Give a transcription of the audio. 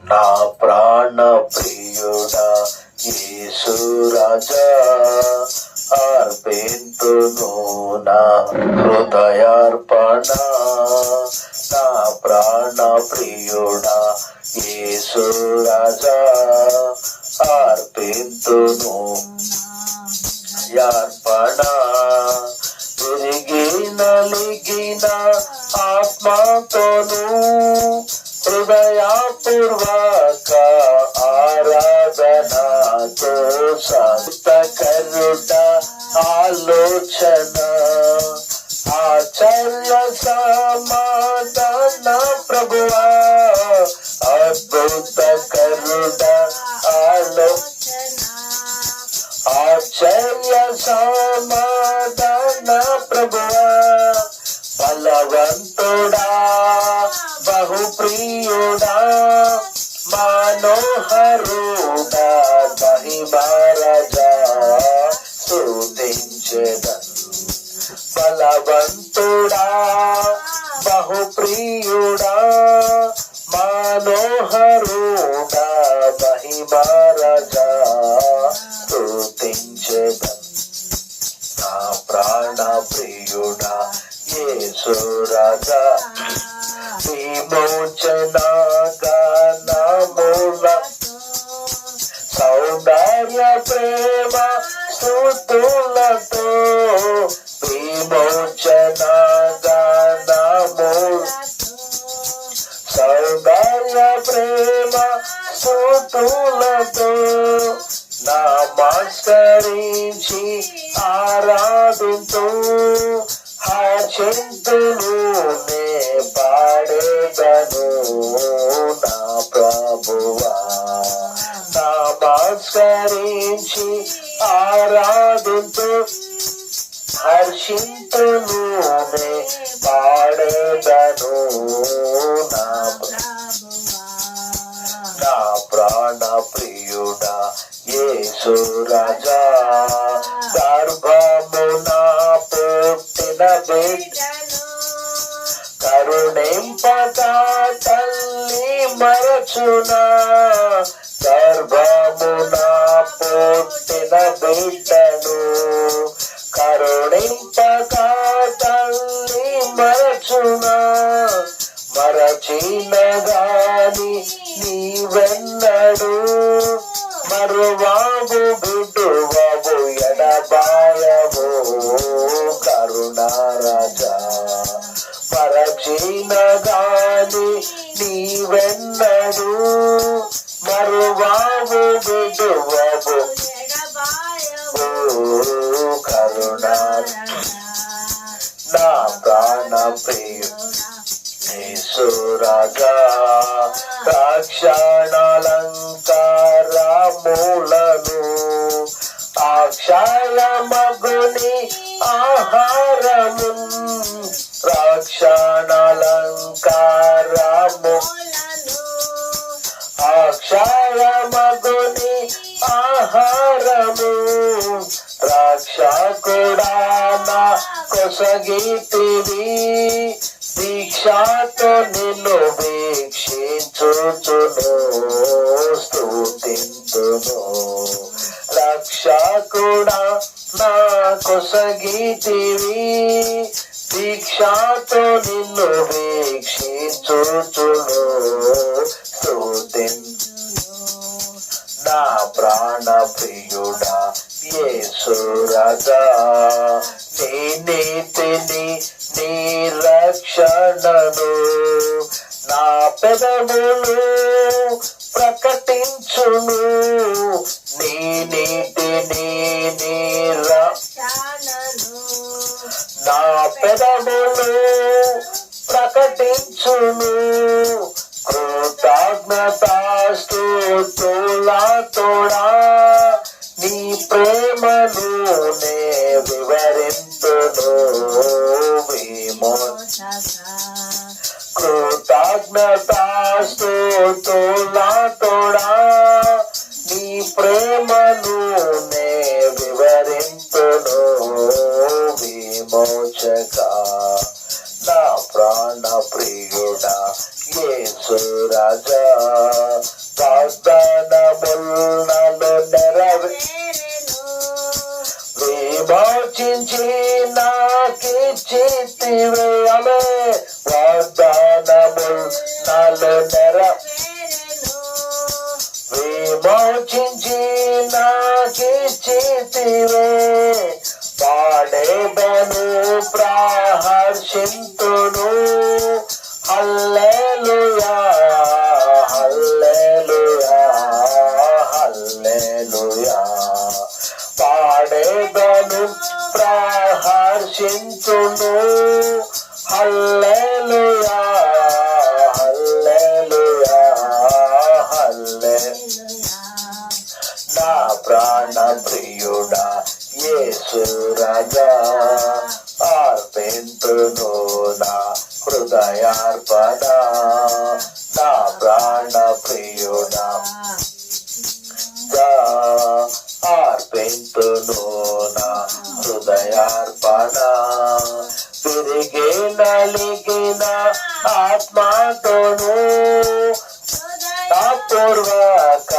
నా ప్రాణ ప్రియుడా యేసు రాజా, అర్పింతును నా హృదయార్పణ. నా ప్రాణ ప్రియుడా యేసు రాజా, అర్పింతును అర్పణ. తిరిగి నలిగిన ఆత్మతోను హృదయపూర్వక ఆరాధనతో సంతకరుట ఆలోచన ఆచర్య సమాధాన ప్రభువా, అద్భుత కరుట ఆచర్య సమాధాన ప్రభువా, బలవంతుడా బహుప్రియుడా మనోహరుడా మహిమరాజా స్తుతించెదన్. బలవంతుడా బహుప్రియుడా మనోహరుడా మహిమరాజా స్తుతించెదన్. నా ప్రాణ ప్రియుడా యేసు రాజా, విమోచన గానముల సౌందర్య ప్రేమ స్తుతులతో, విమోచన గానముల సౌందర్య ప్రేమ స్తుతులతో నమస్కరించి ఆరాధింతు, హర్షింతును నే పాడేదను నా ప్రభువా. నమస్కరించి ఆరాధింతు, హర్షింతును నే పాడేదను నా నా ప్రాణ ప్రియుడా యేసు రాజా, గర్భమున పుట్టిన బిడ్డను కరుణింపక తల్లి మరచునా. గర్భమున పుట్టిన బిడ్డను కరుణింపక తల్లి మరచునా. మరచిన గాని నీవెన్నడు మరువావు బిడ్డువవు ఎడబాయవు కరుణారాజా. మరచిన గాని నీవెన్నడు మరువావు బిడ్డువవు కరుణారాజా. నా ప్రాణ ప్రియుడా యేసు రాజా, రక్షణాలంకారములను అక్షయమగుని ఆహారము, రక్షణాలంకారము అక్షయమగుని ఆహారము, రక్షకుడా నా కొసగితివి, దీక్షతో నిన్ను వీక్షించుచును స్తుతింతును. రక్షకుడా నా కొసగితివి, దీక్షతో నిన్ను వీక్షించుచును స్తుతింతును. నా ప్రాణ ప్రియుడా యేసు రాజా, నీ నీతిని నీ రక్షణను నా పెదవులు ప్రకటించును. నీ నీతిని నీ రక్షణను నా పెదవులు ప్రకటించును. కృతజ్ఞతాస్తుతులతోడా నీ ప్రేమను నే వివరింతును. కృతజ్ఞతాస్తుతులతోడా నీ ప్రేమను నే వివరింతును విమోచక. నా ప్రాణ ప్రియుడా యేసు రాజా, వాగ్దానములను విమోచించి నాకిచ్చితివే ఆమె వాగ్దానములను విమోచించి నాకిచ్చితివే పాడేదను ప్రహర్షింతును హల్లెలూయా హల్లెలూయా హల్లెలూయా పాడేదను ప్రహర్షింతును హల్లెలూయా హల్లెలూయా హల్లెలూయా నా ప్రాణ ప్రియుడా యేసు రాజా అర్పింతును నా హృదయార్పణ నా ప్రాణ ప్రియుడా అర్పింతును నా హృదయార్పణ తిరిగి నలిగిన ఆత్మతోను అపూర్వక